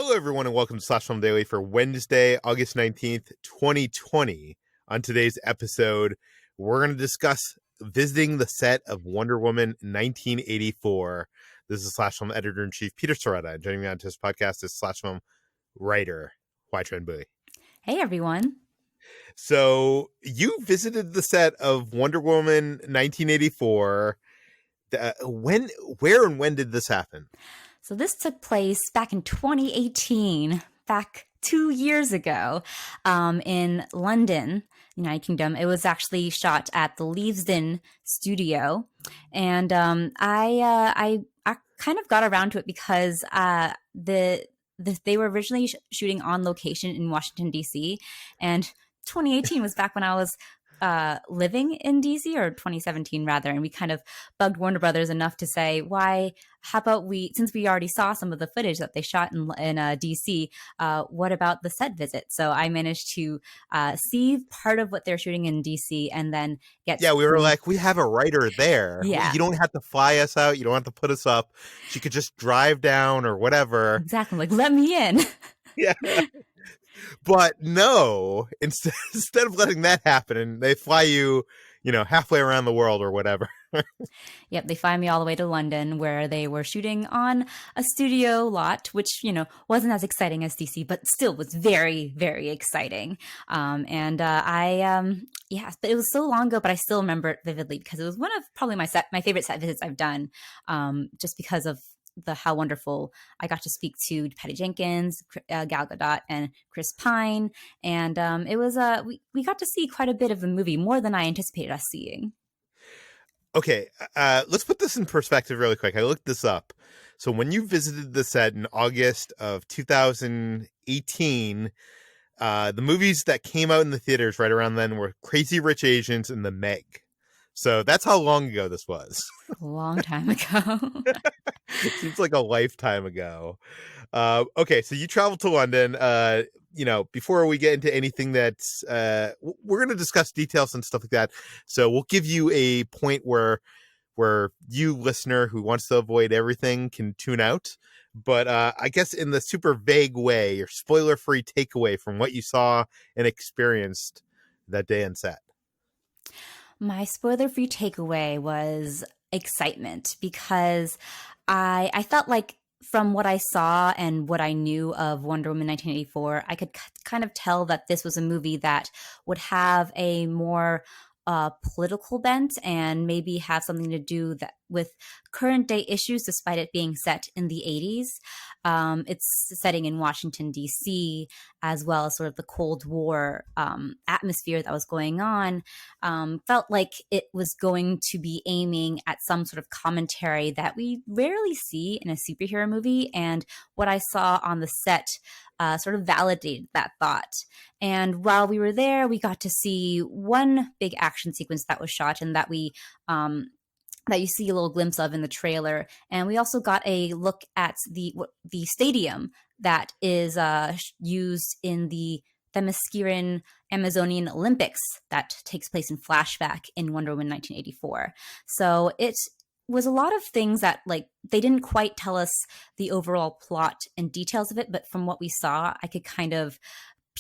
Hello, everyone, and welcome to Slash Film Daily for Wednesday, August 19th, 2020. On today's episode, we're going to discuss visiting the set of Wonder Woman 1984. This is Slash Film Editor-in-Chief Peter Sciretta, and joining me on this podcast is Slash Film writer Hoai-Tran Bui. Hey, everyone. So, you visited the set of Wonder Woman 1984. Where and when did this happen? So this took place back in 2018, back 2 years ago, in London, United Kingdom. It was actually shot at the Leavesden studio, and I kind of got around to it because they were originally shooting on location in Washington, D.C., and 2018 was back when I was living in DC, or 2017 rather, and we kind of bugged Warner Brothers enough to say, how about since we already saw some of the footage that they shot in DC, what about the set visit? So I managed to see part of what they're shooting in DC and then we were like, we have a writer there. Yeah. You don't have to fly us out. You don't have to put us up. She could just drive down or whatever. Exactly. Like, let me in. Yeah. But no, instead of letting that happen, they fly you, halfway around the world or whatever. Yep, they fly me all the way to London, where they were shooting on a studio lot, which, wasn't as exciting as DC, but still was very, very exciting. But it was so long ago, but I still remember it vividly because it was one of probably my favorite set visits I've done, just because of how wonderful I got to speak to Patty Jenkins, Gadot, and Chris Pine, and it was we got to see quite a bit of the movie, more than I anticipated us seeing. Okay, let's put this in perspective really quick. I looked this up. So when you visited the set in August of 2018, the movies that came out in the theaters right around then were Crazy Rich Asians and The Meg. So that's how long ago this was. A long time ago. It seems like a lifetime ago. Okay, so you traveled to London. Before we get into anything that's, we're going to discuss details and stuff like that. So we'll give you a point where you, listener, who wants to avoid everything can tune out. But I guess in the super vague way, your spoiler-free takeaway from what you saw and experienced that day on set. My spoiler-free takeaway was excitement, because I felt like from what I saw and what I knew of Wonder Woman 1984, I could kind of tell that this was a movie that would have a more political bent and maybe have something to do with current day issues, despite it being set in the 80s. It's setting in Washington, D.C., as well as sort of the Cold War atmosphere that was going on. Felt like it was going to be aiming at some sort of commentary that we rarely see in a superhero movie. And what I saw on the set sort of validated that thought. And while we were there, we got to see one big action sequence that was shot and that that you see a little glimpse of in the trailer. And we also got a look at the stadium that is used in the Themysciran Amazonian Olympics that takes place in flashback in Wonder Woman 1984. So it was a lot of things that, like, they didn't quite tell us the overall plot and details of it, but from what we saw, I could kind of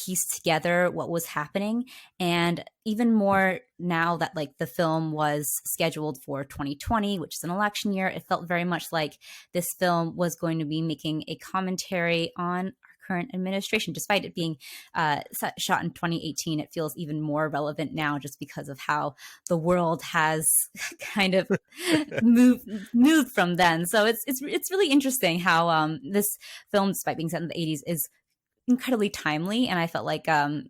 piece together what was happening. And even more now that, like, the film was scheduled for 2020, which is an election year, it felt very much like this film was going to be making a commentary on our current administration. Despite it being shot in 2018, it feels even more relevant now, just because of how the world has kind of moved from then. So it's really interesting how this film, despite being set in the 80s, is incredibly timely. And I felt like shall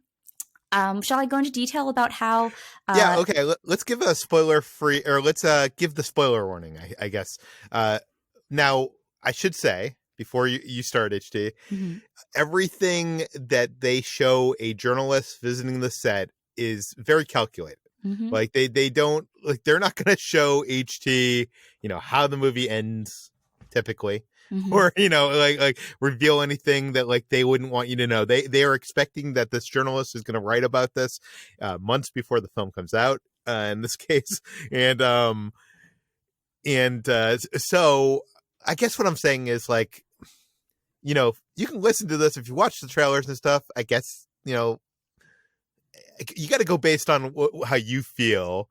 I go into detail about how okay, let's give a spoiler free, or let's give the spoiler warning, I guess. Now I should say, before you start, HT, mm-hmm. Everything that they show a journalist visiting the set is very calculated. Mm-hmm. Like they don't, like, they're not going to show HT, how the movie ends typically. Mm-hmm. Or, like reveal anything that, like, they wouldn't want you to know. They are expecting that this journalist is going to write about this months before the film comes out, in this case. So I guess what I'm saying is, like, you can listen to this if you watch the trailers and stuff. I guess, you got to go based on how you feel.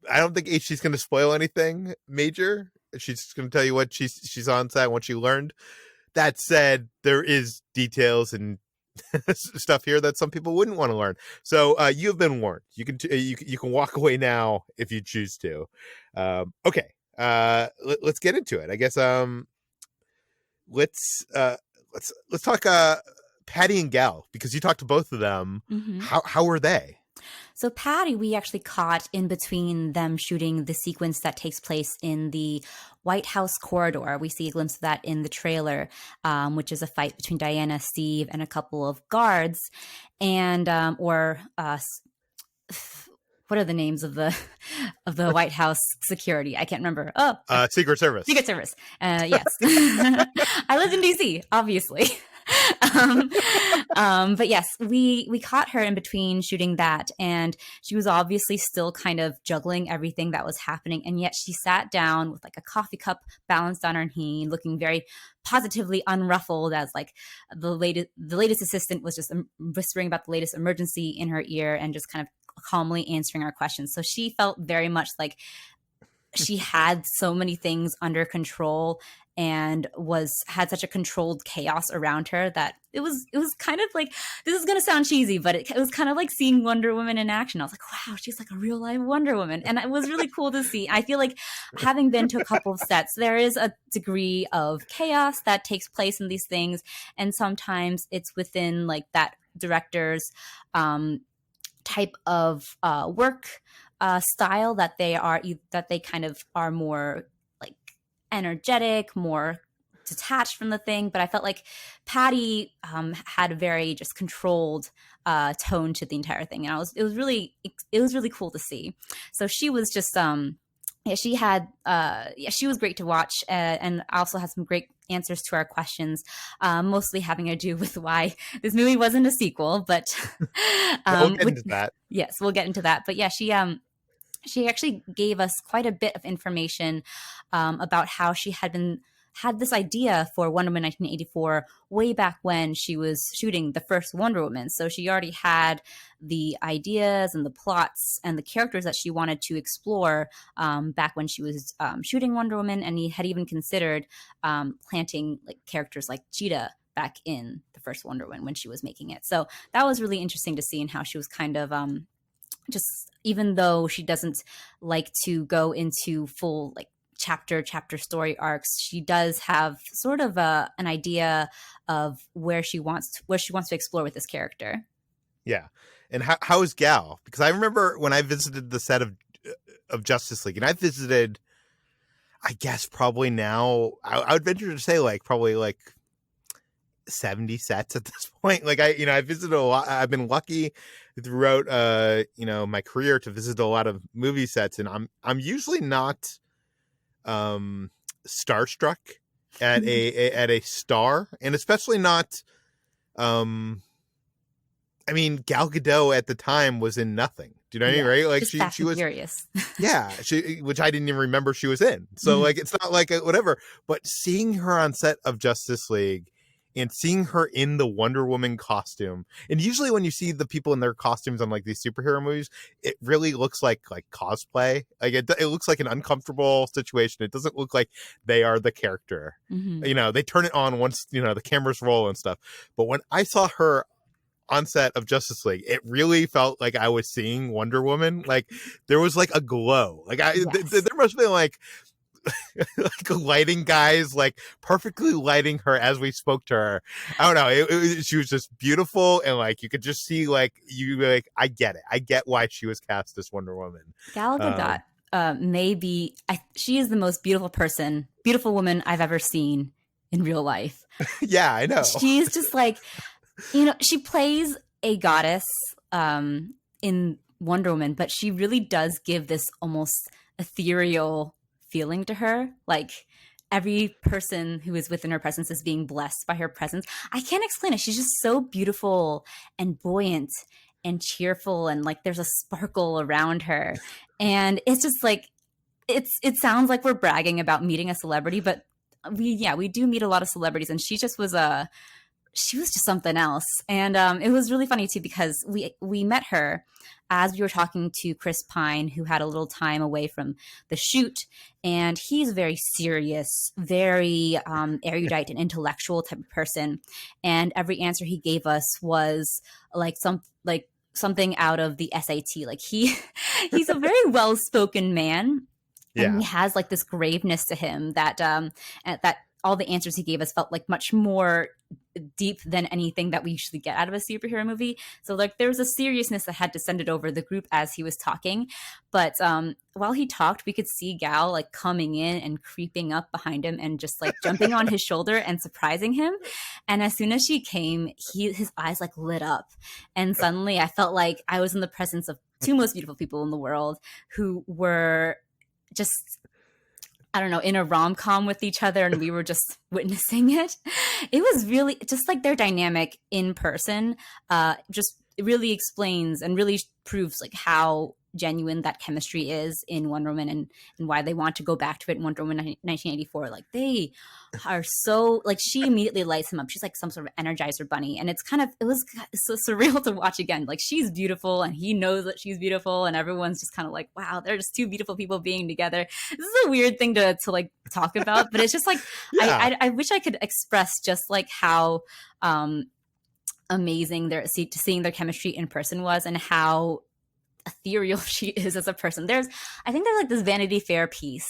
I don't think HG's going to spoil anything major. She's just going to tell you what she's on set, what she learned. That said, there is details and stuff here that some people wouldn't want to learn. So you have been warned. You can walk away now if you choose to. Okay. Let's get into it. I guess let's talk Patty and Gal, because you talked to both of them. Mm-hmm. How were they? So Patty, we actually caught in between them shooting the sequence that takes place in the White House corridor. We see a glimpse of that in the trailer, which is a fight between Diana, Steve, and a couple of guards. And what are the names of the White House security? I can't remember. Secret Service. Secret Service. Yes. I lived in DC, obviously. But yes, we caught her in between shooting that, and she was obviously still kind of juggling everything that was happening, and yet she sat down with like a coffee cup balanced on her knee, looking very positively unruffled, as like the latest assistant was just whispering about the latest emergency in her ear and just kind of calmly answering our questions. So she felt very much like she had so many things under control and had such a controlled chaos around her that it was kind of like, this is going to sound cheesy, but it was kind of like seeing Wonder Woman in action. I was like, wow, she's like a real live Wonder Woman. And it was really cool to see. I feel like, having been to a couple of sets, there is a degree of chaos that takes place in these things. And sometimes it's within like that director's type of work style that they kind of are more like energetic, more detached from the thing. But I felt like Patty had a very just controlled tone to the entire thing, and it was really cool to see. So she was just she was great to watch, and also had some great answers to our questions, mostly having to do with why this movie wasn't a sequel. But we'll get into that. Yes, we'll get into that. But yeah, she actually gave us quite a bit of information about how she had this idea for Wonder Woman 1984 way back when she was shooting the first Wonder Woman. So she already had the ideas and the plots and the characters that she wanted to explore back when she was shooting Wonder Woman, and he had even considered planting like characters like Cheetah back in the first Wonder Woman when she was making it. So that was really interesting to see, and how she was kind of just, even though she doesn't like to go into full like chapter story arcs, she does have sort of an idea of where she wants to explore with this character. Yeah. And how is Gal? Because I remember when I visited the set of Justice League, and I visited, I guess probably now, I would venture to say like probably like 70 sets at this point. Like I visited a lot. I've been lucky throughout my career to visit a lot of movie sets, and I'm usually not starstruck at a star, and especially not I mean, Gal Gadot at the time was in Nothing. Do you know what I mean? Right? Like she was furious. Yeah, which I didn't even remember she was in. So like, it's not like whatever, but seeing her on set of Justice League and seeing her in the Wonder Woman costume, and usually when you see the people in their costumes on like these superhero movies, it really looks like cosplay. Like it looks like an uncomfortable situation. It doesn't look like they are the character. Mm-hmm. They turn it on once the cameras roll and stuff. But when I saw her on set of Justice League, it really felt like I was seeing Wonder Woman. Like there was like a glow. Like there must be like lighting guys like perfectly lighting her as we spoke to her. I don't know. She was just beautiful, and like you could just see like I get it. I get why she was cast as Wonder Woman. Gal Gadot she is the most beautiful woman I've ever seen in real life. Yeah, I know. She's just like, she plays a goddess in Wonder Woman, but she really does give this almost ethereal feeling to her. Like every person who is within her presence is being blessed by her presence. I can't explain it. She's just so beautiful and buoyant and cheerful, and like there's a sparkle around her. And it's just like, it sounds like we're bragging about meeting a celebrity, but we do meet a lot of celebrities, and she was just something else. And it was really funny too, because we met her as we were talking to Chris Pine, who had a little time away from the shoot, and he's a very serious, very erudite and intellectual type of person. And every answer he gave us was like something out of the SAT. Like he's a very well spoken man. And Yeah. he has like this graveness to him that that all the answers he gave us felt like much more deep than anything that we usually get out of a superhero movie. So like there was a seriousness that had descended over the group as he was talking. But while he talked, we could see Gal like coming in and creeping up behind him and just like jumping on his shoulder and surprising him. And as soon as she came, his eyes like lit up. And suddenly I felt like I was in the presence of two most beautiful people in the world who were just, I don't know, in a rom-com with each other, and we were just witnessing it. It was really just like their dynamic in person. Just it really explains and really proves like how genuine that chemistry is in Wonder Woman, and why they want to go back to it in Wonder Woman 1984. Like they are so like, she immediately lights him up. She's like some sort of Energizer bunny, and it was so surreal to watch again. Like she's beautiful, and he knows that she's beautiful, and everyone's just kind of like, wow, they're just two beautiful people being together. This is a weird thing to like talk about, but it's just like Yeah. I wish I could express just like how amazing seeing their chemistry in person was, and how ethereal she is as a person. I think there's like this Vanity Fair piece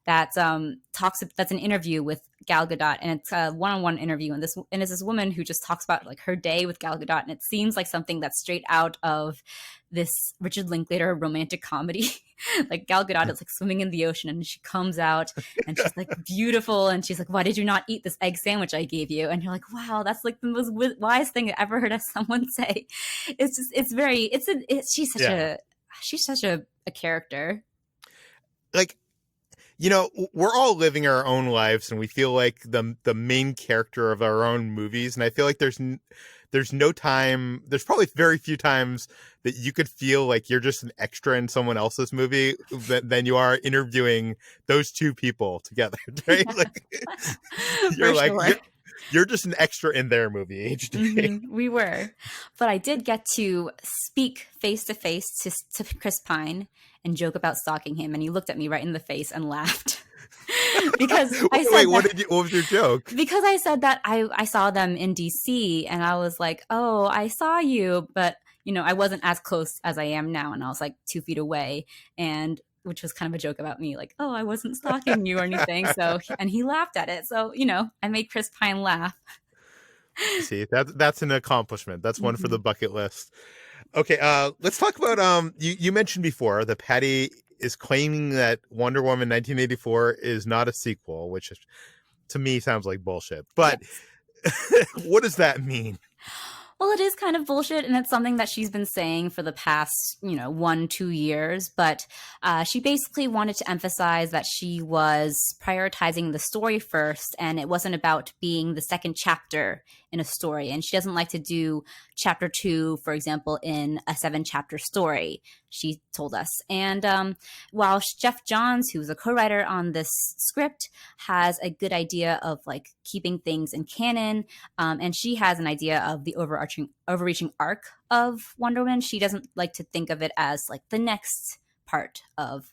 that that's an interview with Gal Gadot, and it's a one-on-one interview, and it's this woman who just talks about like her day with Gal Gadot, and it seems like something that's straight out of this Richard Linklater romantic comedy. Like Gal Gadot is like swimming in the ocean, and she comes out and she's like beautiful, and she's like, why did you not eat this egg sandwich I gave you? And you're like, wow, that's like the most wise thing I ever heard of someone say. She's such a character. Like, we're all living our own lives, and we feel like the main character of our own movies. And I feel like there's no time. There's probably very few times that you could feel like you're just an extra in someone else's movie than you are interviewing those two people together, right? Like, you're For like sure. you're just an extra in their movie each day. Mm-hmm. We were, but I did get to speak face to face to Chris Pine and joke about stalking him, and he looked at me right in the face and laughed. Because I said, What was your joke? because I said that I saw them in DC, and I was like, oh, I saw you, but I wasn't as close as I am now, and I was like 2 feet away, and which was kind of a joke about me, like, oh, I wasn't stalking you or anything. So, and he laughed at it. So, I made Chris Pine laugh. See, that's an accomplishment. That's one for Mm-hmm. the bucket list. Okay, let's talk about you mentioned before that Patty is claiming that Wonder Woman 1984 is not a sequel, which to me sounds like bullshit. But what does that mean? Well, it is kind of bullshit, and it's something that she's been saying for the past, 1-2 years. But she basically wanted to emphasize that she was prioritizing the story first, and it wasn't about being the second chapter in a story. And she doesn't like to do chapter 2, for example, in a 7-chapter story, she told us. And while Jeff Johns, who's a co-writer on this script, has a good idea of like keeping things in canon, and she has an idea of the overreaching arc of Wonder Woman, she doesn't like to think of it as like the next part of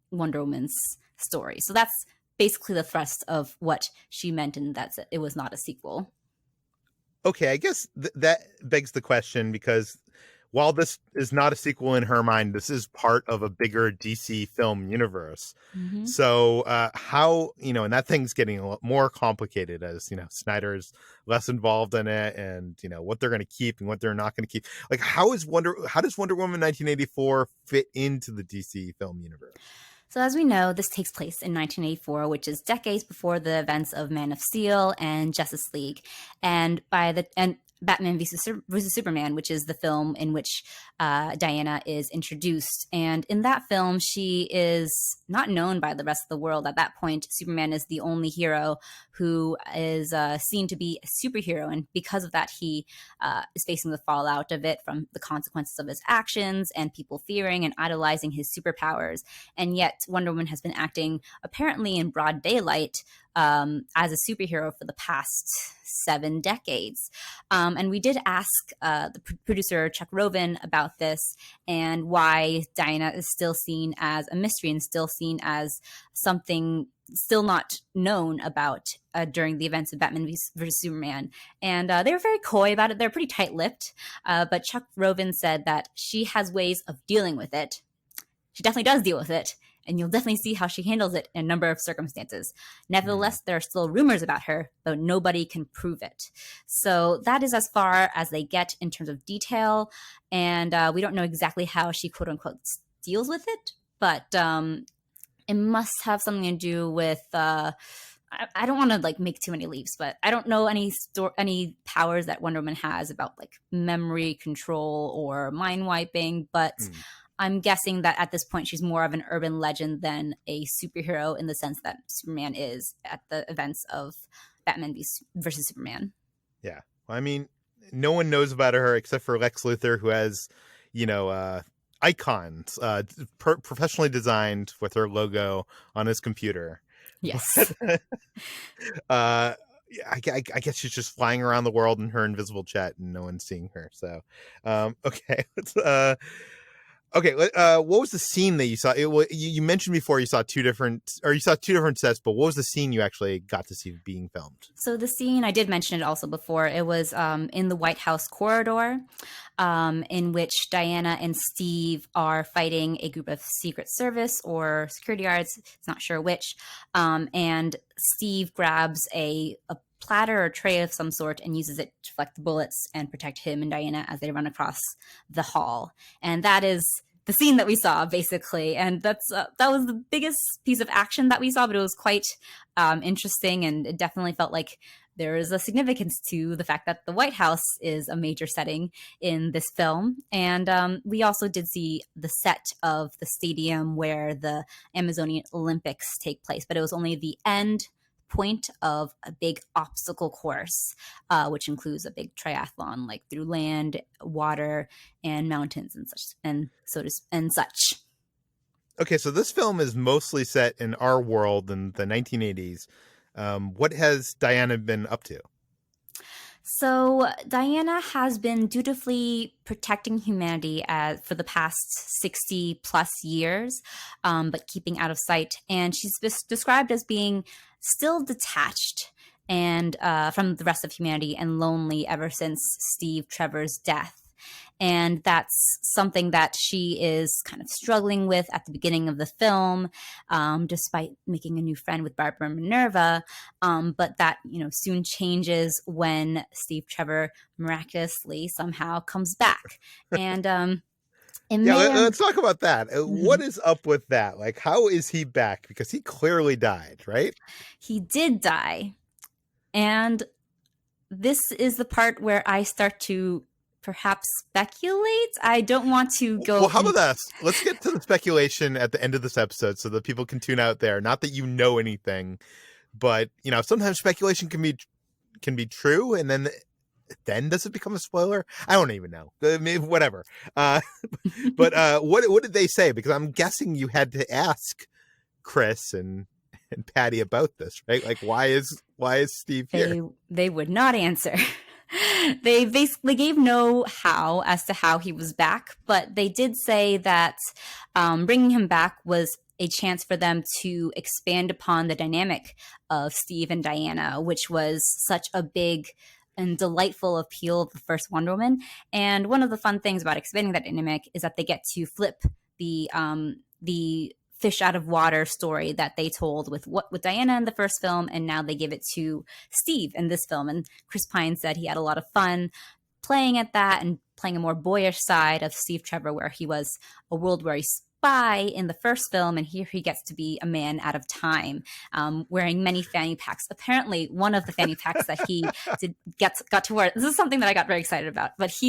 Wonder Woman's story. So that's basically the thrust of what she meant, and that's it was not a sequel. Okay, I guess that begs the question, because while this is not a sequel in her mind, this is part of a bigger DC film universe. Mm-hmm. So how, and that thing's getting a lot more complicated as, Snyder's less involved in it, and, what they're going to keep and what they're not going to keep. Like, how does Wonder Woman 1984 fit into the DC film universe? So as we know, this takes place in 1984, which is decades before the events of Man of Steel and Justice League. And Batman vs. Superman, which is the film in which Diana is introduced. And in that film, she is not known by the rest of the world. At that point, Superman is the only hero who is seen to be a superhero. And because of that, he is facing the fallout of it from the consequences of his actions and people fearing and idolizing his superpowers. And yet Wonder Woman has been acting apparently in broad daylight as a superhero for the past 7 decades. And we did ask the producer, Chuck Roven, about this and why Diana is still seen as a mystery and still seen as something still not known about during the events of Batman vs. Superman. And they were very coy about it. They're pretty tight-lipped. But Chuck Roven said that she has ways of dealing with it. She definitely does deal with it. And you'll definitely see how she handles it in a number of circumstances. Nevertheless, there are still rumors about her, though nobody can prove it. So that is as far as they get in terms of detail. And we don't know exactly how she, quote unquote, deals with it. But it must have something to do with I don't want to like make too many leaps, but I don't know any powers that Wonder Woman has about like memory control or mind wiping, but I'm guessing that at this point she's more of an urban legend than a superhero in the sense that Superman is at the events of Batman versus Superman. Yeah. Well, I mean, no one knows about her except for Lex Luthor, who has, icons professionally designed with her logo on his computer. Yes. I guess she's just flying around the world in her invisible jet and no one's seeing her. So, okay. Okay, what was the scene that you saw? You mentioned before you saw two different sets, but what was the scene you actually got to see being filmed? So the scene, I did mention it also before, it was in the White House corridor, in which Diana and Steve are fighting a group of Secret Service or security guards, it's not sure which, and Steve grabs a platter or tray of some sort and uses it to deflect the bullets and protect him and Diana as they run across the hall. And that is the scene that we saw, basically. And that was the biggest piece of action that we saw, but it was quite interesting, and it definitely felt like there is a significance to the fact that the White House is a major setting in this film. And we also did see the set of the stadium where the Amazonian Olympics take place, but it was only the end point of a big obstacle course, which includes a big triathlon, like through land, water, and mountains and such. Okay, so this film is mostly set in our world in the 1980s. What has Diana been up to? So Diana has been dutifully protecting humanity for the past 60 plus years, but keeping out of sight. And she's described as being still detached and from the rest of humanity and lonely ever since Steve Trevor's death. And that's something that she is kind of struggling with at the beginning of the film, despite making a new friend with Barbara Minerva. But that, soon changes when Steve Trevor miraculously somehow comes back. And let's talk about that. What is up with that? Like, how is he back? Because he clearly died, right? He did die. And this is the part where I start to perhaps speculate. I don't want to go. Well, how about this? Let's get to the speculation at the end of this episode so that people can tune out there. Not that you know anything, but sometimes speculation can be true, and then does it become a spoiler? I don't even know. Whatever. But what did they say? Because I'm guessing you had to ask Chris and Patty about this, right? Like, why is Steve here? They would not answer. They basically gave no how as to how he was back, but they did say that bringing him back was a chance for them to expand upon the dynamic of Steve and Diana, which was such a big and delightful appeal of the first Wonder Woman. And one of the fun things about expanding that dynamic is that they get to flip the fish out of water story that they told with Diana in the first film, and now they give it to Steve in this film. And Chris Pine said he had a lot of fun playing at that and playing a more boyish side of Steve Trevor, where he was a world weary spy in the first film, and here he gets to be a man out of time, wearing many fanny packs. Apparently, one of the fanny packs that he got to wear. This is something that I got very excited about. But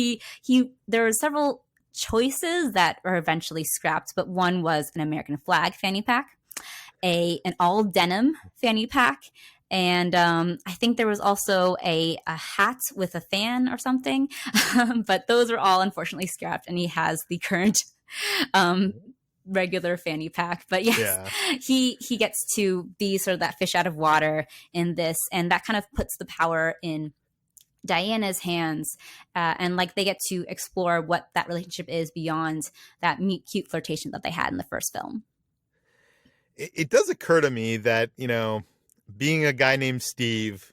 there were several choices that were eventually scrapped, but one was an American flag fanny pack, an all denim fanny pack, and I think there was also a hat with a fan or something, but those were all unfortunately scrapped, and he has the current regular fanny pack. But yes, Yeah. he gets to be sort of that fish out of water in this, and that kind of puts the power in Diana's hands, and like they get to explore what that relationship is beyond that meet cute flirtation that they had in the first film. It does occur to me that, being a guy named Steve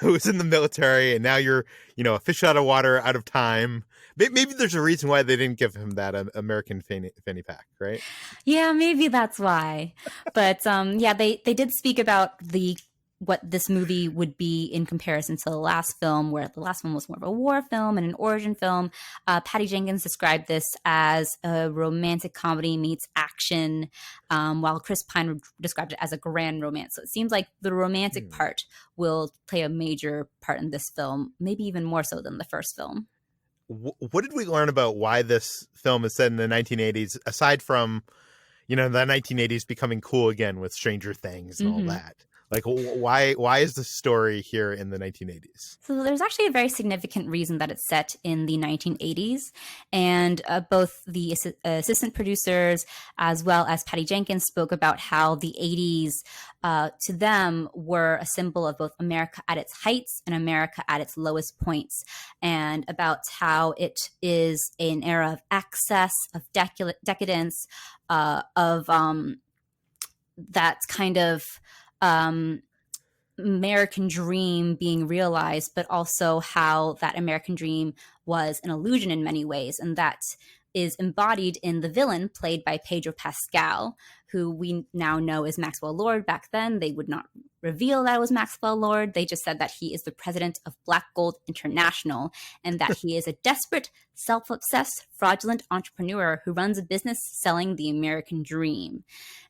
who was in the military, and now you're, a fish out of water, out of time. Maybe there's a reason why they didn't give him that American fanny pack, right? Yeah, maybe that's why. But yeah, they did speak about what this movie would be in comparison to the last film, where the last one was more of a war film and an origin film. Patty Jenkins described this as a romantic comedy meets action, while Chris Pine described it as a grand romance. So it seems like the romantic part will play a major part in this film, maybe even more so than the first film. What did we learn about why this film is set in the 1980s, aside from, the 1980s becoming cool again with Stranger Things and all that? Like, why is the story here in the 1980s? So there's actually a very significant reason that it's set in the 1980s. And both the assistant producers as well as Patty Jenkins spoke about how the 80s to them were a symbol of both America at its heights and America at its lowest points, and about how it is an era of excess, of decadence, of that kind of American dream being realized, but also how that American dream was an illusion in many ways. And that is embodied in the villain played by Pedro Pascal, who we now know is Maxwell Lord. Back then, they would not reveal that it was Maxwell Lord. They just said that he is the president of Black Gold International, and that he is a desperate, self-obsessed, fraudulent entrepreneur who runs a business selling the American dream.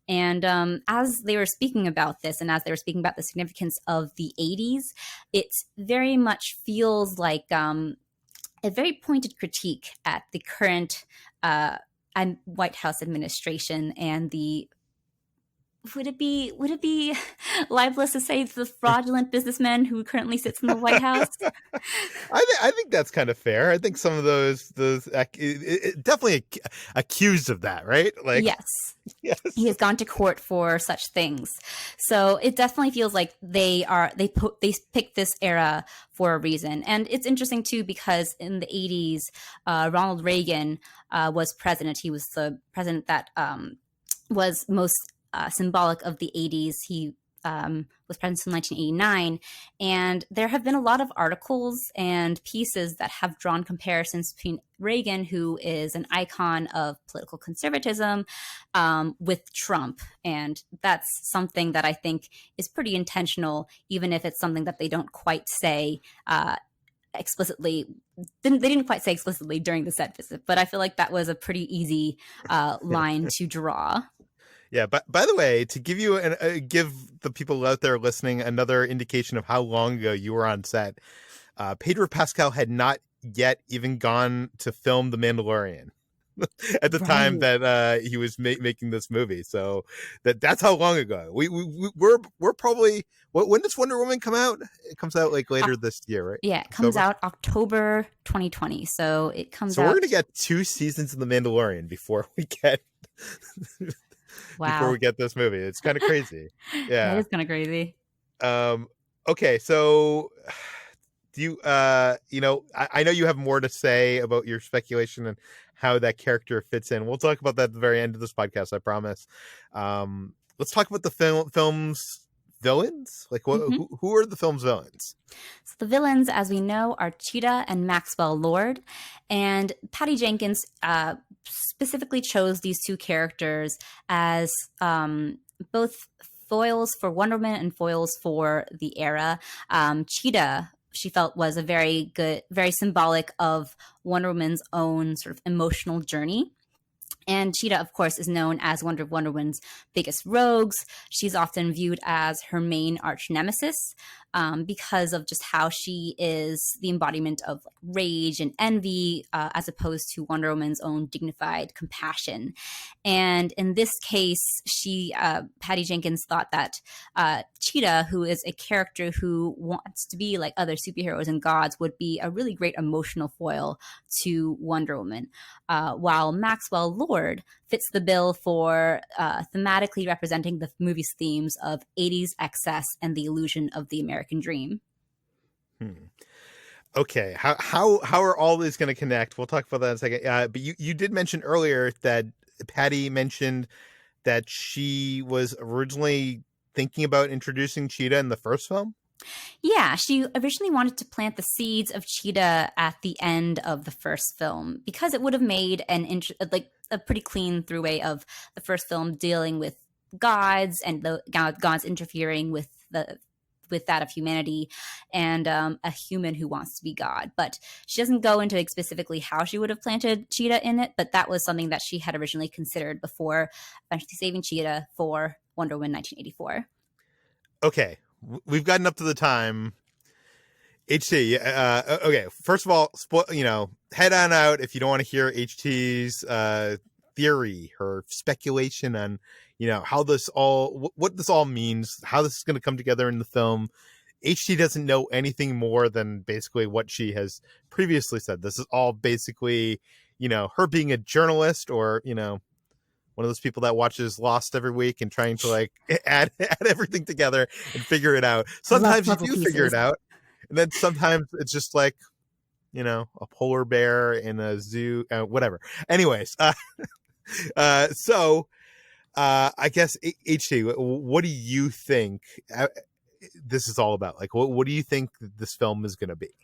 And as they were speaking about this, and as they were speaking about the significance of the 80s, it very much feels like a very pointed critique at the current White House administration and the would it be libelous to say the fraudulent businessman who currently sits in the White House? I think that's kind of fair. I think some of those definitely accused of that, right? Like, yes. Yes. He has gone to court for such things. So it definitely feels like they picked this era for a reason. And it's interesting too, because in the 80s, Ronald Reagan was president. He was the president that was most symbolic of the 80s. He was president in 1989. And there have been a lot of articles and pieces that have drawn comparisons between Reagan, who is an icon of political conservatism, with Trump. And that's something that I think is pretty intentional, even if it's something that they don't quite say explicitly. They didn't quite say explicitly during the set visit, but I feel like that was a pretty easy line to draw. Yeah, but by the way, to give you give the people out there listening another indication of how long ago you were on set, Pedro Pascal had not yet even gone to film The Mandalorian at the time that he was making this movie. So that's how long ago. We're probably, when does Wonder Woman come out? It comes out like later this year, right? Yeah, it comes out October 2020. So it comes out. So we're gonna get 2 seasons of The Mandalorian before we get. Wow. Before we get this movie. It's kind of crazy. Yeah. It is kind of crazy. Okay, so do you I know you have more to say about your speculation and how that character fits in. We'll talk about that at the very end of this podcast, I promise. Let's talk about the film's villains. Like, who are the film's villains? So the villains, as we know, are Cheetah and Maxwell Lord. And Patty Jenkins specifically chose these two characters as both foils for Wonder Woman and foils for the era. Cheetah, she felt, was a very symbolic of Wonder Woman's own sort of emotional journey. And Cheetah, of course, is known as one of Wonder Woman's biggest rogues. She's often viewed as her main arch nemesis because of just how she is the embodiment of rage and envy, as opposed to Wonder Woman's own dignified compassion. And in this case, Patty Jenkins thought that Cheetah, who is a character who wants to be like other superheroes and gods, would be a really great emotional foil to Wonder Woman. While Maxwell Lord fits the bill for thematically representing the movie's themes of 80s excess and the illusion of the American dream. Okay, how are all these going to connect? We'll talk about that in a second. But you did mention earlier that Patty mentioned that she was originally thinking about introducing Cheetah in the first film. Yeah, she originally wanted to plant the seeds of Cheetah at the end of the first film because it would have made like a pretty clean throughway of the first film dealing with gods and the gods interfering with that of humanity and a human who wants to be God. But she doesn't go into specifically how she would have planted Cheetah in it, but that was something that she had originally considered before eventually saving Cheetah for Wonder Woman 1984. Okay, we've gotten up to the time. HT, okay, first of all, head on out if you don't want to hear HT's theory, her speculation on how this all, what this all means, how this is going to come together in the film. HT doesn't know anything more than basically what she has previously said. This is all basically her being a journalist, or one of those people that watches Lost every week and trying to like add everything together and figure it out. Sometimes you do figure it out, and then sometimes it's just like a polar bear in a zoo, whatever. Anyways, so I guess HT, what do you think this is all about? Like, what do you think this film is going to be?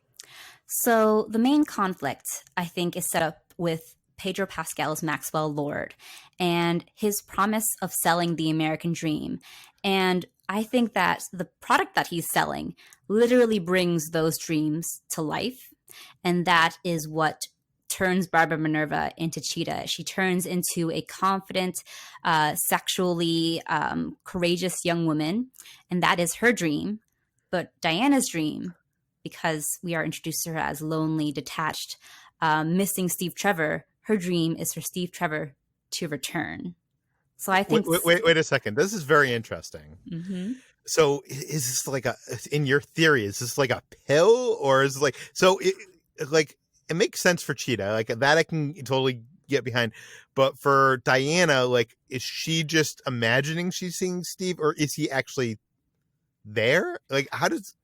So the main conflict, I think, is set up with Pedro Pascal's Maxwell Lord and his promise of selling the American dream. And I think that the product that he's selling literally brings those dreams to life. And that is what turns Barbara Minerva into Cheetah. She turns into a confident, sexually courageous young woman. And that is her dream. But Diana's dream, because we are introduced to her as lonely, detached, missing Steve Trevor, her dream is for Steve Trevor to return. So I think... Wait a second. This is very interesting. Mm-hmm. So is this like in your theory, is this like a pill, or is it like, so it makes sense for Cheetah, like that I can totally get behind. But for Diana, like, is she just imagining she's seeing Steve, or is he actually there? Like, how does...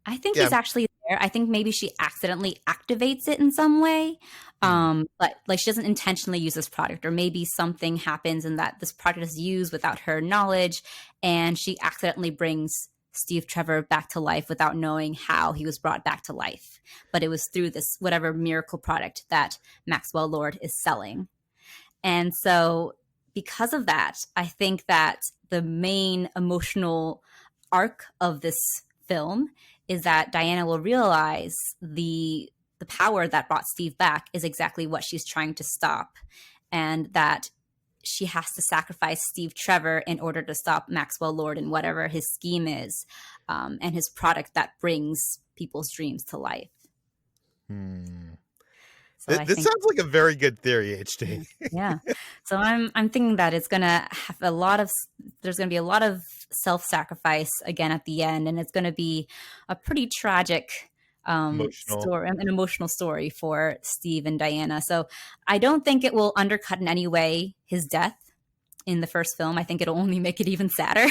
I think he's actually there. I think maybe she accidentally activates it in some way. But like she doesn't intentionally use this product, or maybe something happens and that this product is used without her knowledge, and she accidentally brings Steve Trevor back to life without knowing how he was brought back to life. But it was through this whatever miracle product that Maxwell Lord is selling. And so because of that, I think that the main emotional arc of this film is that Diana will realize the power that brought Steve back is exactly what she's trying to stop, and that she has to sacrifice Steve Trevor in order to stop Maxwell Lord and whatever his scheme is, and his product that brings people's dreams to life. So this sounds like a very good theory, HT. Yeah. So I'm thinking that it's gonna have there's gonna be a lot of self-sacrifice again at the end, and it's gonna be a pretty tragic story, an emotional story for Steve and Diana. So I don't think it will undercut in any way his death in the first film. I think it'll only make it even sadder.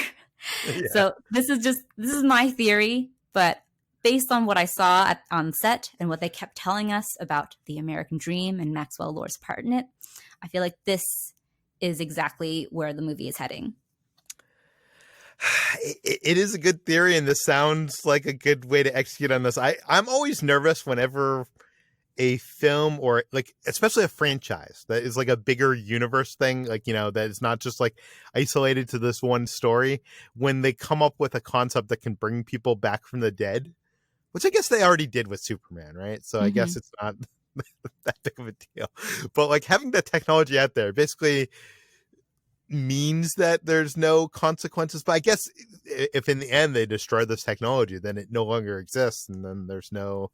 Yeah. So this is my theory, but based on what I saw on set and what they kept telling us about the American dream and Maxwell Lord's part in it, I feel like this is exactly where the movie is heading. It is a good theory, and this sounds like a good way to execute on this. I'm always nervous whenever a film, or like especially a franchise that is like a bigger universe thing, like that is not just like isolated to this one story, when they come up with a concept that can bring people back from the dead, which I guess they already did with Superman, right? So I guess it's not that big of a deal. But like having that technology out there basically means that there's no consequences. But I guess if in the end they destroy this technology, then it no longer exists, and then there's no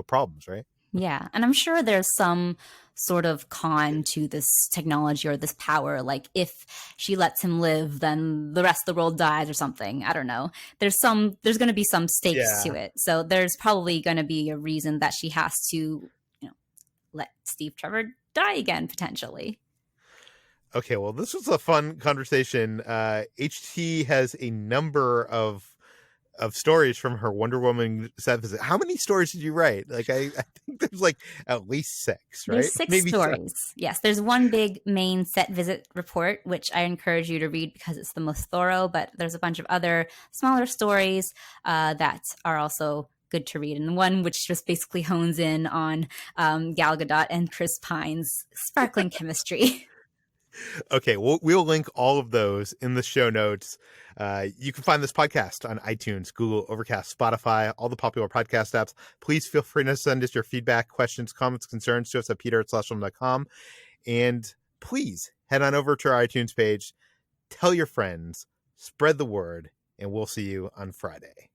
problems, right? Yeah. And I'm sure there's some sort of con to this technology or this power. Like if she lets him live, then the rest of the world dies or something. I don't know. There's going to be some stakes to it. So there's probably going to be a reason that she has to, let Steve Trevor die again, potentially. Okay, well, this was a fun conversation. HT has a number of stories from her Wonder Woman set visit. How many stories did you write? Like, I think there's like at least 6, right? There's six Maybe 7. stories. Yes, there's one big main set visit report, which I encourage you to read because it's the most thorough, but there's a bunch of other smaller stories that are also good to read. And the one which just basically hones in on Gal Gadot and Chris Pine's sparkling chemistry. Okay, we'll link all of those in the show notes. You can find this podcast on iTunes, Google, Overcast, Spotify, all the popular podcast apps. Please feel free to send us your feedback, questions, comments, concerns to us at peter@slashfilm.com. And please head on over to our iTunes page, tell your friends, spread the word, and we'll see you on Friday.